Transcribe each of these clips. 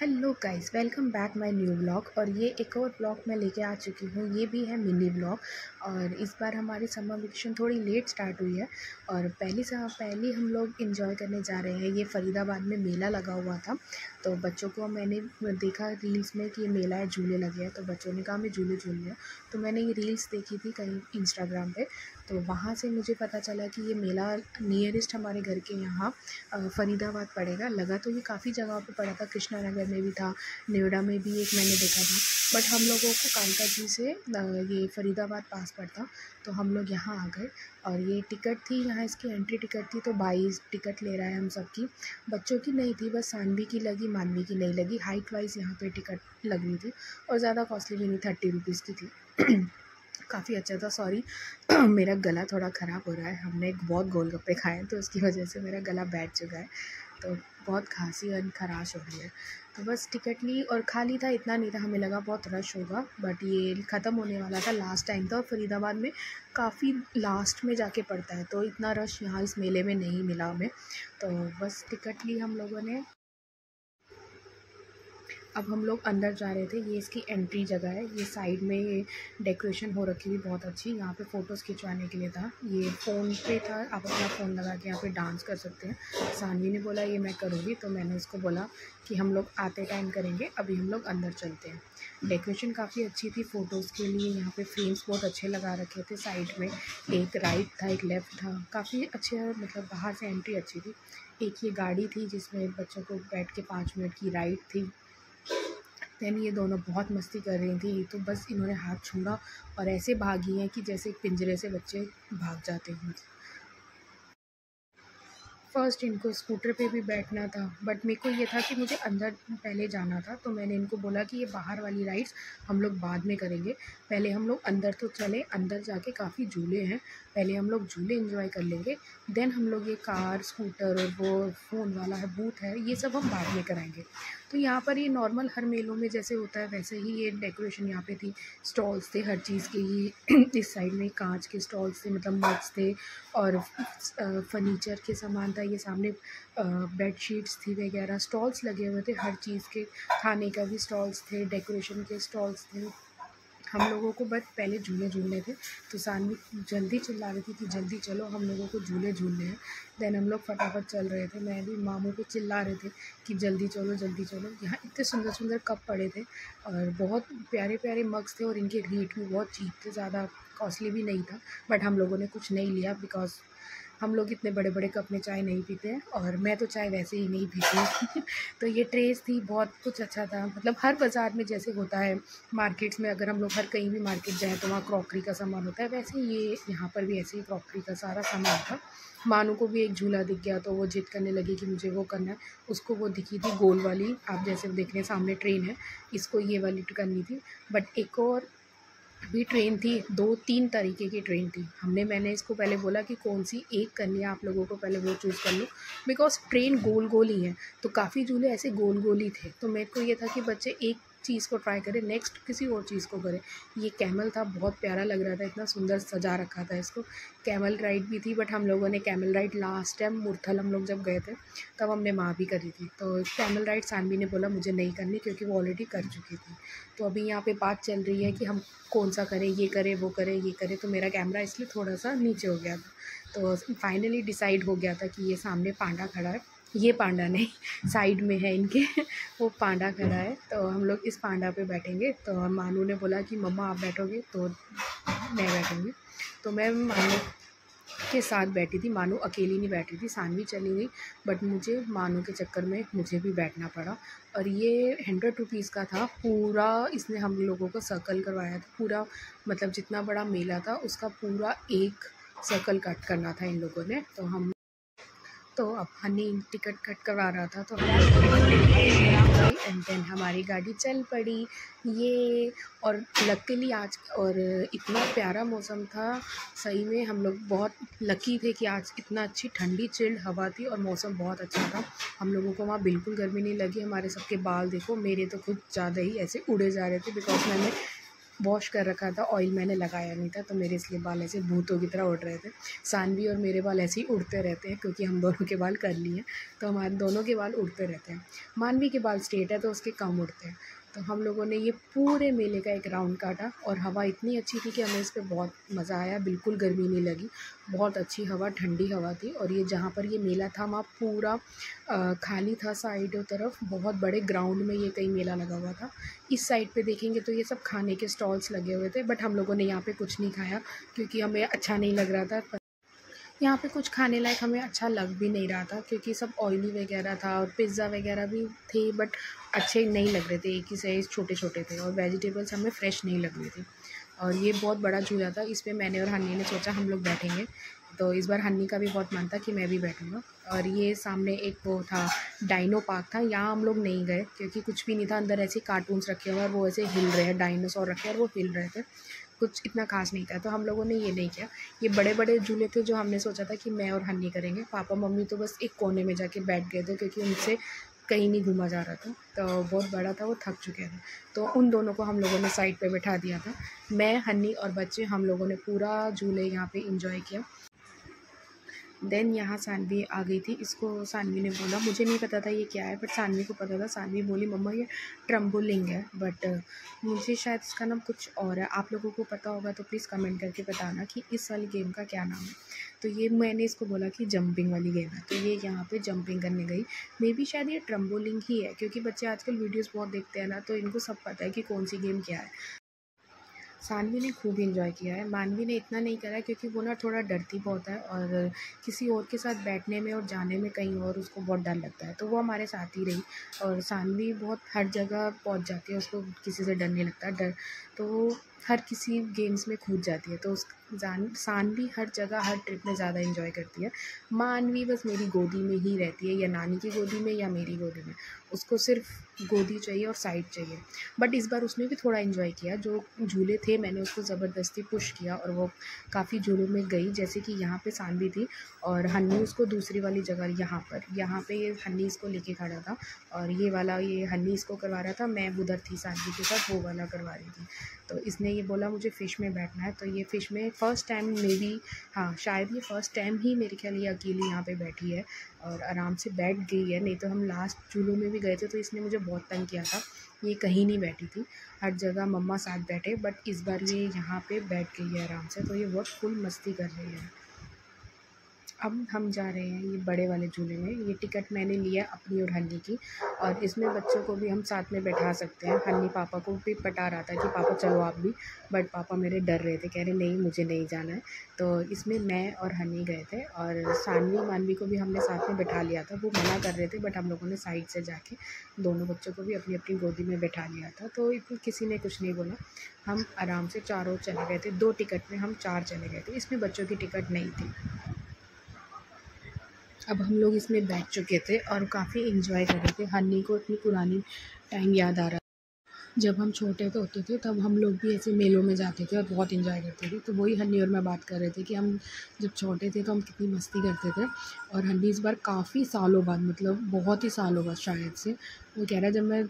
Hello guys, welcome back my new vlog. और ये एक और व्लॉग मैं लेके आ चुकी हूँ। ये भी है मिनी व्लॉग। और इस बार हमारी समर वेकेशन थोड़ी लेट स्टार्ट हुई है और पहली हम लोग एंजॉय करने जा रहे हैं। ये फरीदाबाद में मेला लगा हुआ था, तो बच्चों को मैंने देखा रील्स में कि ये मेला है, झूले लगे हैं, तो बच्चों ने कहा मैं झूले झूल लिया। तो मैंने ये रील्स देखी थी कहीं इंस्टाग्राम पे, तो वहाँ से मुझे पता चला कि ये मेला नियरेस्ट हमारे घर के यहाँ फरीदाबाद पड़ेगा। लगा तो ये काफ़ी जगहों पे पड़ा था, कृष्णा नगर में भी था, नोएडा में भी एक मैंने देखा था, बट हम लोगों को कालका जी से ये फरीदाबाद पास पड़ता, तो हम लोग यहाँ आ गए। और ये टिकट थी, यहाँ इसकी एंट्री टिकट थी, तो 22 टिकट ले रहा है हम सबकी। बच्चों की नहीं थी, बस सानवी की लगी, मानवी की नहीं लगी। हाइट वाइज यहाँ पे टिकट लग रही थी और ज़्यादा कॉस्टली भी नहीं, 30 रुपीज़ की थी। काफ़ी अच्छा था। सॉरी मेरा गला थोड़ा ख़राब हो रहा है, हमने बहुत गोलगप्पे खाए हैं तो उसकी वजह से मेरा गला बैठ चुका है, तो बहुत खांसी और खराश हो रही है। तो बस टिकट ली और खाली था, इतना नहीं था, हमें लगा बहुत रश होगा, बट ये ख़त्म होने वाला था, लास्ट टाइम था। और फरीदाबाद में काफ़ी लास्ट में जाके पड़ता है, तो इतना रश यहाँ इस मेले में नहीं मिला हमें। तो बस टिकट ली हम लोगों ने। अब हम लोग अंदर जा रहे थे। ये इसकी एंट्री जगह है, ये साइड में ये डेकोरेशन हो रखी थी बहुत अच्छी, यहाँ पे फ़ोटोज़ खिंचवाने के लिए था। ये फ़ोन पे था, आप अपना फ़ोन लगा के यहाँ पे डांस कर सकते हैं। सानवी ने बोला ये मैं करूँगी, तो मैंने उसको बोला कि हम लोग आते टाइम करेंगे, अभी हम लोग अंदर चलते हैं। डेकोरेशन काफ़ी अच्छी थी फ़ोटोज़ के लिए, यहाँ पे फ्रेम्स बहुत अच्छे लगा रखे थे। साइड में एक राइट था, एक लेफ़्ट था, काफ़ी अच्छे, मतलब बाहर से एंट्री अच्छी थी। एक ये गाड़ी थी जिसमें बच्चों को बैठ के 5 मिनट की राइड थी। दैन ये दोनों बहुत मस्ती कर रही थी, तो बस इन्होंने हाथ छोड़ा और ऐसे भागी हैं कि जैसे पिंजरे से बच्चे भाग जाते हैं। फ़र्स्ट इनको स्कूटर पे भी बैठना था, बट मेरे को ये था कि मुझे अंदर पहले जाना था, तो मैंने इनको बोला कि ये बाहर वाली राइड्स हम लोग बाद में करेंगे, पहले हम लोग अंदर तो चले। अंदर जाके काफ़ी झूले हैं, पहले हम लोग झूले एंजॉय कर लेंगे, देन हम लोग ये कार, स्कूटर और वो फ़ोन वाला है, बूथ है, ये सब हम बाद में कराएंगे। तो यहाँ पर ये नॉर्मल हर मेलों में जैसे होता है वैसे ही ये डेकोरेशन यहाँ पे थी। स्टॉल्स थे हर चीज़ के ही। इस साइड में कांच के स्टॉल्स थे, मतलब मग्स थे और फर्नीचर के सामान था। ये सामने बेडशीट्स थी वगैरह, स्टॉल्स लगे हुए थे हर चीज़ के। खाने का भी स्टॉल्स थे, डेकोरेशन के स्टॉल्स थे। हम लोगों को बस पहले झूले झूलने थे, तो सानवी जल्दी चिल्ला रही थी कि जल्दी चलो, हम लोगों को झूले झूलने हैं। देन हम लोग फटाफट चल रहे थे, मैं भी मामू पे चिल्ला रहे थे कि जल्दी चलो जल्दी चलो। यहाँ इतने सुंदर सुंदर कप पड़े थे और बहुत प्यारे प्यारे मग्स थे, और इनके रेट भी बहुत चीप थे, ज़्यादा कॉस्टली भी नहीं था। बट हम लोगों ने कुछ नहीं लिया, बिकॉज़ हम लोग इतने बड़े बड़े कप में चाय नहीं पीते हैं, और मैं तो चाय वैसे ही नहीं पीती। तो ये ट्रेस थी, बहुत कुछ अच्छा था, मतलब हर बाज़ार में जैसे होता है मार्केट्स में, अगर हम लोग हर कहीं भी मार्केट जाएँ तो वहाँ क्रॉकरी का सामान होता है, वैसे ये यहाँ पर भी ऐसे ही क्रॉकरी का सारा सामान था। मानू को भी एक झूला दिख गया, तो वो ज़िद करने लगी कि मुझे वो करना है। उसको वो दिखी थी गोल वाली, आप जैसे देख रहे हैं सामने ट्रेन है, इसको ये वाली करनी थी। बट एक और भी ट्रेन थी, 2-3 तरीके की ट्रेन थी। मैंने इसको पहले बोला कि कौन-सी एक करनी है आप लोगों को, पहले वो चूज़ कर लो, बिकॉज़ ट्रेन गोल-गोल ही है, तो काफ़ी झूले ऐसे गोल-गोल ही थे। तो मेरे को ये था कि बच्चे एक चीज़ को ट्राई करें, नेक्स्ट किसी और चीज़ को करें। ये कैमल था, बहुत प्यारा लग रहा था, इतना सुंदर सजा रखा था इसको। कैमल राइड भी थी, बट हम लोगों ने camel ride last time Murthal हम लोग जब गए थे, तब हमने वहाँ भी करी थी। तो कैमल राइड सानवी ने बोला मुझे नहीं करनी, क्योंकि वो ऑलरेडी कर चुकी थी। तो अभी यहाँ पे बात चल रही है कि हम कौन-सा करें, ये करें, वो करें, ये करें, तो मेरा कैमरा इसलिए थोड़ा-सा नीचे हो गया था। तो फाइनली डिसाइड हो गया था कि ये सामने पांडा खड़ा है, ये पांडा नहीं, साइड में है इनके वो पांडा खड़ा है, तो हम लोग इस पांडा पे बैठेंगे। तो मानू ने बोला कि मम्मा आप बैठोगे, तो मैं बैठूँगी। तो मैं मानू के साथ बैठी थी, मानू अकेली नहीं बैठी थी, सानवी चली गई, बट मुझे मानू के चक्कर में मुझे भी बैठना पड़ा। और ये 100 रुपीज़ का था पूरा, इसने हम लोगों को सर्कल करवाया था पूरा, मतलब जितना बड़ा मेला था उसका पूरा एक सर्कल कट करना था इन लोगों ने। तो अब हनी टिकट कट करवा रहा था, तो हम लोग एंड देन हमारी गाड़ी चल पड़ी ये। और लकीली आज, और इतना प्यारा मौसम था, सही में हम लोग बहुत लकी थे कि आज इतना अच्छी ठंडी चिल्ड हवा थी और मौसम बहुत अच्छा था। हम लोगों को वहाँ बिल्कुल गर्मी नहीं लगी। हमारे सबके बाल देखो, मेरे तो खुद ज़्यादा ही ऐसे उड़े जा रहे थे, बिकॉज मैंने वॉश कर रखा था, ऑयल मैंने लगाया नहीं था, तो मेरे इसलिए बाल ऐसे भूतों की तरह उड़ रहे थे। सानवी और मेरे बाल ऐसे ही उड़ते रहते हैं क्योंकि हम दोनों के बाल कर्ली हैं, तो हमारे दोनों के बाल उड़ते रहते हैं। मानवी के बाल स्ट्रेट है तो उसके कम उड़ते हैं। तो हम लोगों ने ये पूरे मेले का एक राउंड काटा और हवा इतनी अच्छी थी कि हमें इस पे बहुत मज़ा आया, बिल्कुल गर्मी नहीं लगी, बहुत अच्छी हवा, ठंडी हवा थी। और ये जहाँ पर ये मेला था वहाँ पूरा खाली था, साइडों तरफ बहुत बड़े ग्राउंड में ये कहीं मेला लगा हुआ था। इस साइड पे देखेंगे तो ये सब खाने के स्टॉल्स लगे हुए थे, बट हम लोगों ने यहाँ पे कुछ नहीं खाया क्योंकि हमें अच्छा नहीं लग रहा था। यहाँ पे कुछ खाने लायक हमें अच्छा लग भी नहीं रहा था क्योंकि सब ऑयली वगैरह था और पिज़्ज़ा वगैरह भी थे, बट अच्छे नहीं लग रहे थे, एक ही साइज़ छोटे छोटे थे और वेजिटेबल्स हमें फ़्रेश नहीं लग रही थी। और ये बहुत बड़ा झूला था, इस पे मैंने और हन्नी ने सोचा हम लोग बैठेंगे, तो इस बार हन्नी का भी बहुत मन था कि मैं भी बैठूँगा। और ये सामने एक वो था, डाइनो पार्क था, यहाँ हम लोग नहीं गए क्योंकि कुछ भी नहीं था अंदर, ऐसे कार्टून्स रखे हुए और वो ऐसे हिल रहे हैं, डायनासोर रखे और वो हिल रहे थे, कुछ इतना खास नहीं था, तो हम लोगों ने ये नहीं किया। ये बड़े बड़े झूले थे जो हमने सोचा था कि मैं और हन्नी करेंगे, पापा मम्मी तो बस एक कोने में जाके बैठ गए थे क्योंकि उनसे कहीं नहीं घूमा जा रहा था, तो बहुत बड़ा था, वो थक चुके थे, तो उन दोनों को हम लोगों ने साइड पे बैठा दिया था। मैं, हन्नी और बच्चे हम लोगों ने पूरा झूले यहाँ पे इंजॉय किया। देन यहाँ सानवी आ गई थी, इसको सानवी ने बोला, मुझे नहीं पता था ये क्या है, बट सानवी को पता था। सानवी बोली मम्मा ये ट्रम्बोलिंग है, बट मुझे शायद इसका नाम कुछ और है, आप लोगों को पता होगा तो प्लीज़ कमेंट करके बताना कि इस वाली गेम का क्या नाम है। तो ये मैंने इसको बोला कि जंपिंग वाली गेम है, तो ये यहाँ पे जंपिंग करने गई। मे बी शायद ये ट्रम्बोलिंग ही है क्योंकि बच्चे आजकल वीडियोज़ बहुत देखते हैं ना, तो इनको सब पता है कि कौन सी गेम क्या है। सानवी ने खूब एंजॉय किया है, मानवी ने इतना नहीं करा क्योंकि वो ना थोड़ा डरती बहुत है और किसी और के साथ बैठने में और जाने में कहीं और उसको बहुत डर लगता है, तो वो हमारे साथ ही रही। और सानवी बहुत हर जगह पहुंच जाती है, उसको किसी से डर नहीं लगता, डर तो वो हर किसी गेम्स में कूद जाती है, तो उस सानवी हर जगह हर ट्रिप में ज़्यादा एंजॉय करती है। मानवी बस मेरी गोदी में ही रहती है, या नानी की गोदी में या मेरी गोदी में, उसको सिर्फ गोदी चाहिए और साइड चाहिए। बट इस बार उसने भी थोड़ा एंजॉय किया, जो झूले थे मैंने उसको ज़बरदस्ती पुश किया और वो काफ़ी झूलों में गई, जैसे कि यहाँ पे सानवी थी और हन्नी उसको दूसरी वाली जगह यहाँ पे ये हन्नी इसको लेके खड़ा था और ये वाला ये हन्नी इसको करवा रहा था, मैं उधर थी सानवी के साथ, वो वाला करवा रही थी। तो इसने ये बोला मुझे फ़िश में बैठना है, तो ये फ़िश में फ़र्स्ट टाइम मे बी, हाँ शायद ये फ़र्स्ट टाइम ही मेरे ख्याल ये अकेली यहाँ पे बैठी है और आराम से बैठ गई है, नहीं तो हम लास्ट झूलों में भी गए थे तो इसने मुझे बहुत तंग किया था, ये कहीं नहीं बैठी थी, हर जगह मम्मा साथ बैठे, बट इस बार ये यहाँ पे बैठ गई है आराम से, तो ये बहुत फुल मस्ती कर रही है। अब हम जा रहे हैं ये बड़े वाले झूले में, ये टिकट मैंने लिया अपनी और हन्नी की, और इसमें बच्चों को भी हम साथ में बैठा सकते हैं। हन्नी पापा को भी पटा रहा था कि पापा चलो आप भी, बट पापा मेरे डर रहे थे, कह रहे नहीं मुझे नहीं जाना है। तो इसमें मैं और हन्नी गए थे और सानवी मानवी को भी हमने साथ में बैठा लिया था, वो मना कर रहे थे, बट हम लोगों ने साइड से जाके दोनों बच्चों को भी अपनी अपनी गोदी में बैठा लिया था, तो किसी ने कुछ नहीं बोला। हम आराम से चारों चले गए थे, 2 टिकट में हम 4 चले गए थे, इसमें बच्चों की टिकट नहीं थी। अब हम लोग इसमें बैठ चुके थे और काफ़ी एंजॉय कर रहे थे। हन्नी को अपनी पुरानी टाइम याद आ रहा, जब हम छोटे तो होते थे तब हम लोग भी ऐसे मेलों में जाते थे और बहुत एंजॉय करते थे, तो वही हन्नी और मैं बात कर रहे थे कि हम जब छोटे थे तो हम कितनी मस्ती करते थे। और हन्नी इस बार काफ़ी सालों बाद, मतलब बहुत ही सालों बाद शायद से, वो कह रहा है जब मैं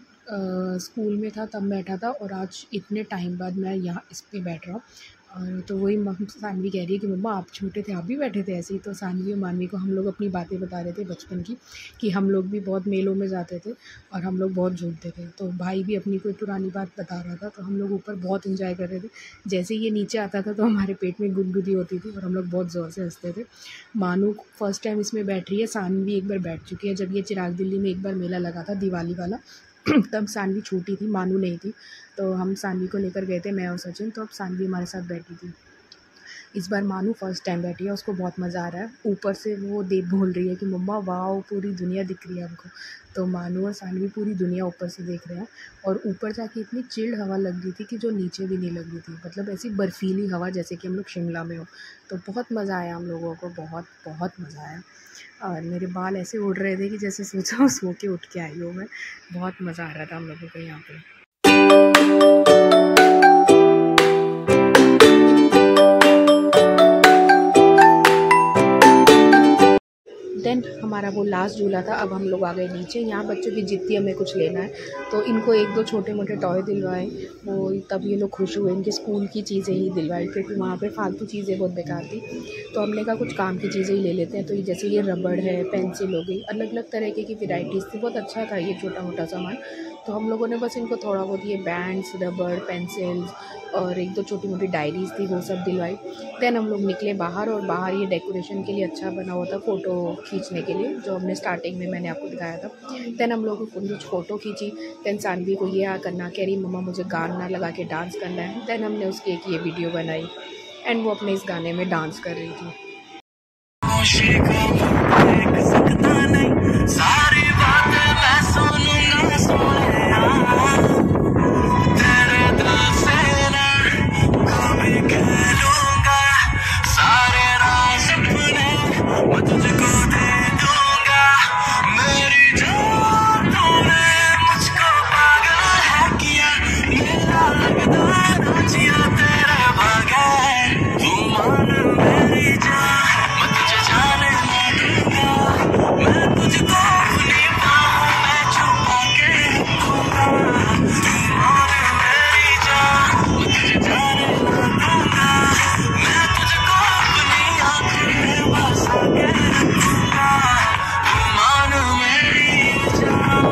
स्कूल में था तब बैठा था और आज इतने टाइम बाद मैं यहाँ इस पे बैठ रहा हूँ। और तो वही सानवी कह रही है कि मम्मा आप छोटे थे आप भी बैठे थे ऐसे ही, तो सानवी और मानवी को हम लोग अपनी बातें बता रहे थे बचपन की, कि हम लोग भी बहुत मेलों में जाते थे और हम लोग बहुत झूलते थे। तो भाई भी अपनी कोई पुरानी बात बता रहा था, तो हम लोग ऊपर बहुत एंजॉय कर रहे थे। जैसे ये नीचे आता था तो हमारे पेट में गुदगुदी होती थी और हम लोग बहुत ज़ोर से हंसते थे। मानू फर्स्ट टाइम इसमें बैठ रही है, सानवी एक बार बैठ चुकी है, जब ये चिराग दिल्ली में एक बार मेला लगा था दिवाली वाला तब सानवी छोटी थी, मानू नहीं थी, तो हम सानवी को लेकर गए थे मैं और सचिन, तो अब सानवी हमारे साथ बैठी थी। इस बार मानू फर्स्ट टाइम बैठी है, उसको बहुत मज़ा आ रहा है, ऊपर से वो बोल रही है कि मम्मा वाओ पूरी दुनिया दिख रही है हमको। तो मानू और सानवी पूरी दुनिया ऊपर से देख रहे हैं और ऊपर जाके इतनी चिल्ड हवा लग रही थी कि जो नीचे भी नहीं लग रही थी, मतलब ऐसी बर्फीली हवा जैसे कि हम लोग शिमला में हो। तो बहुत मज़ा आया हम लोगों को, बहुत बहुत मज़ा आया। और मेरे बाल ऐसे उड़ रहे थे कि जैसे सोचो सो के उठ के आई हूँ मैं, बहुत मज़ा आ रहा था हम लोगों को यहाँ पे। देन हमारा वो लास्ट झूला था। अब हम लोग आ गए नीचे। यहाँ बच्चों की जिद थी हमें कुछ लेना है, तो इनको 1-2 छोटे मोटे टॉय दिलवाए, वो तब ये लोग खुश हुए। इनके स्कूल की चीज़ें ही दिलवाई, क्योंकि वहाँ पे फालतू चीज़ें बहुत बेकार थी। तो हमने कहा कुछ काम की चीज़ें ही ले लेते हैं। तो जैसे ये रबड़ है, पेंसिल हो गई, अलग अलग तरीके की वेराइटीज़ थी। बहुत अच्छा था ये छोटा मोटा सामान। तो हम लोगों ने बस इनको थोड़ा बहुत ये बैंड्स, रबड़, पेंसिल्स और 1-2 छोटी मोटी डायरीज़ थी, वो सब दिलवाई। देन हम लोग निकले बाहर, और बाहर ये डेकोरेशन के लिए अच्छा बना हुआ था फ़ोटो खींचने के लिए, जो हमने स्टार्टिंग में मैंने आपको दिखाया था। देन हम लोगों को कुछ फ़ोटो खींची। देन सानवी को ये करना, कह रही मम्मा मुझे गाना लगा के डांस करना है। देन हमने उसकी एक ये वीडियो बनाई एंड वो अपने इस गाने में डांस कर रही थी। सारी बातें मैं सुनूंगा सोनिया, तेरे दिल से ना कभी कह लूंगा, सारे राज अपने मैं तुझको दे दूंगा। मेरी जान तूने मुझको पागल है किया, मेरा लगता ना जिया तेरे बगैर। तू मान मेरी जान, मैं तुझे जाने ना दूंगा, मैं तुझको अपनी बाहों में छुपा के रखूंगा। तू मान मेरी जान, मैं तुझे जाने ना दूंगा, मैं तुझको अपनी आंखों में बसा के रखूंगा। तू मान मेरी जान।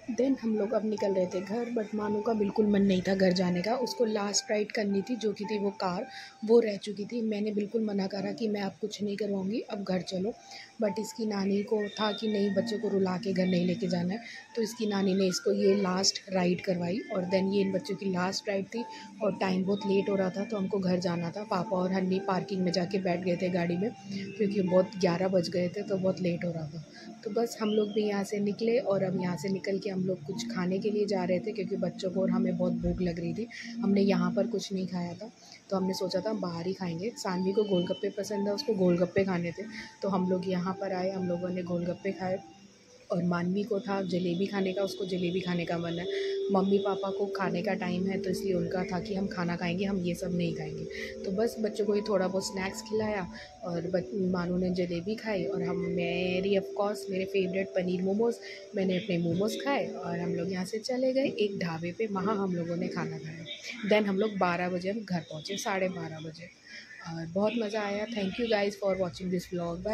देन हम लोग अब निकल रहे थे घर, बट मानू का बिल्कुल मन नहीं था घर जाने का। उसको लास्ट राइड करनी थी, जो कि थी वो कार, वो रह चुकी थी। मैंने बिल्कुल मना करा कि मैं अब कुछ नहीं करवाऊँगी, अब घर चलो। बट इसकी नानी को था कि नहीं, बच्चे को रुला के घर नहीं लेके जाना है, तो इसकी नानी ने इसको ये लास्ट राइड करवाई। और देन ये इन बच्चों की लास्ट राइड थी, और टाइम बहुत लेट हो रहा था, तो हमको घर जाना था। पापा और हन्नी पार्किंग में जाके बैठ गए थे गाड़ी में, क्योंकि बहुत 11 बज गए थे, तो बहुत लेट हो रहा था। तो बस हम लोग भी यहाँ से निकले, और अब यहाँ से निकल के हम लोग कुछ खाने के लिए जा रहे थे, क्योंकि बच्चों को और हमें बहुत भूख लग रही थी। हमने यहाँ पर कुछ नहीं खाया था, तो हमने सोचा था बाहर ही खाएंगे। सानवी को गोलगप्पे पसंद है, उसको गोलगप्पे खाने थे, तो हम लोग यहाँ पर आए, हम लोगों ने गोलगप्पे खाए। और मानवी को था जलेबी खाने का, उसको जलेबी खाने का मन है। मम्मी पापा को खाने का टाइम है, तो इसलिए उनका था कि हम खाना खाएंगे, हम ये सब नहीं खाएंगे। तो बस बच्चों को ही थोड़ा बहुत स्नैक्स खिलाया, और मानू ने जलेबी खाई, और मेरी ऑफ कोर्स मेरे फेवरेट पनीर मोमोज़, मैंने अपने मोमोज़ खाए, और हम लोग यहाँ से चले गए एक ढाबे पे, वहाँ हम लोगों ने खाना खाया। देन हम लोग 12 बजे हम घर पहुँचे, 12:30 बजे, और बहुत मज़ा आया। Thank you guys for watching this vlog. Bye.